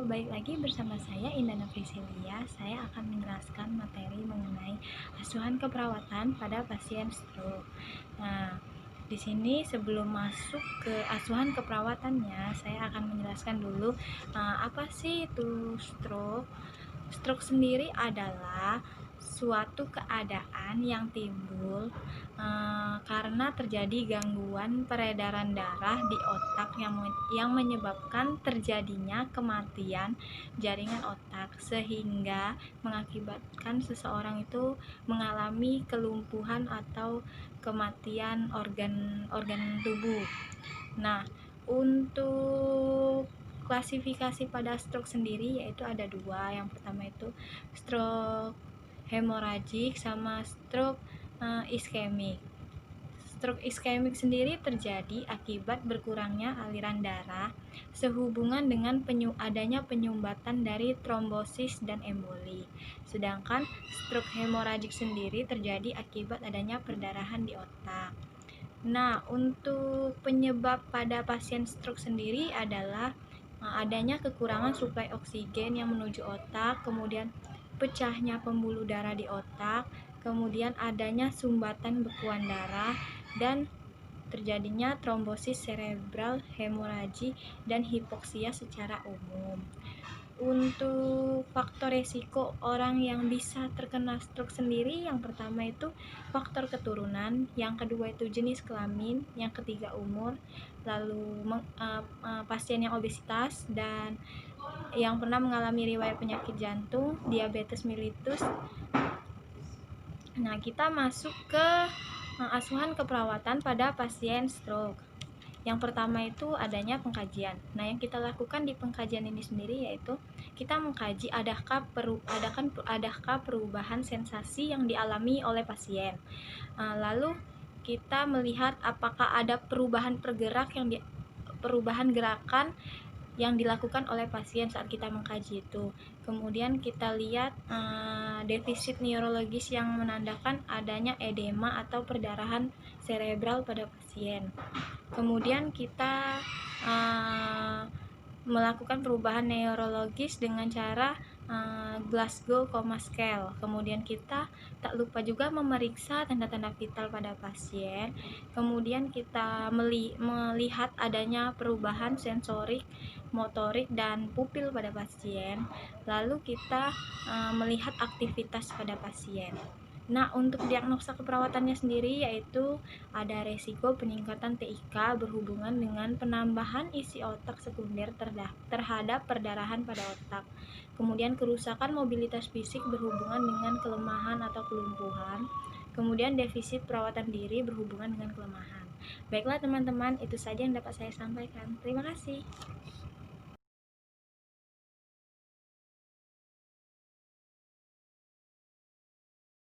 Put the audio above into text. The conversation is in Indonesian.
balik lagi bersama saya Indana Priscilia. Saya akan menjelaskan materi mengenai asuhan keperawatan pada pasien stroke. Nah, di sini sebelum masuk ke asuhan keperawatannya, saya akan menjelaskan dulu apa sih itu stroke. Stroke sendiri adalah suatu keadaan yang timbul karena terjadi gangguan peredaran darah di otak yang menyebabkan terjadinya kematian jaringan otak, sehingga mengakibatkan seseorang itu mengalami kelumpuhan atau kematian organ tubuh. Nah, untuk klasifikasi pada stroke sendiri yaitu ada dua. Yang pertama itu stroke hemoragik sama stroke iskemik. Stroke iskemik sendiri terjadi akibat berkurangnya aliran darah sehubungan dengan adanya penyumbatan dari trombosis dan emboli. Sedangkan stroke hemoragik sendiri terjadi akibat adanya perdarahan di otak. Nah, untuk penyebab pada pasien stroke sendiri adalah adanya kekurangan suplai oksigen yang menuju otak, kemudian pecahnya pembuluh darah di otak, kemudian adanya sumbatan bekuan darah, dan terjadinya trombosis cerebral, hemoragi, dan hipoksia secara umum. Untuk faktor resiko orang yang bisa terkena stroke sendiri, yang pertama itu faktor keturunan, yang kedua itu jenis kelamin, yang ketiga umur, lalu pasien yang obesitas, dan yang pernah mengalami riwayat penyakit jantung, diabetes mellitus. Nah, kita masuk ke asuhan keperawatan pada pasien stroke. Yang pertama itu adanya pengkajian. Nah, yang kita lakukan di pengkajian ini sendiri yaitu kita mengkaji adakah perubahan sensasi yang dialami oleh pasien. Lalu kita melihat apakah ada perubahan gerakan yang dilakukan oleh pasien saat kita mengkaji itu. Kemudian kita lihat defisit neurologis yang menandakan adanya edema atau perdarahan cerebral pada pasien. Kemudian kita melakukan perubahan neurologis dengan cara Glasgow Coma Scale. Kemudian kita tak lupa juga memeriksa tanda-tanda vital pada pasien. Kemudian kita melihat adanya perubahan sensorik, motorik, dan pupil pada pasien. Lalu kita melihat aktivitas pada pasien. Nah, untuk diagnosa keperawatannya sendiri yaitu ada resiko peningkatan TIK berhubungan dengan penambahan isi otak sekunder terhadap perdarahan pada otak. Kemudian kerusakan mobilitas fisik berhubungan dengan kelemahan atau kelumpuhan. Kemudian defisit perawatan diri berhubungan dengan kelemahan. Baiklah teman-teman, itu saja yang dapat saya sampaikan. Terima kasih.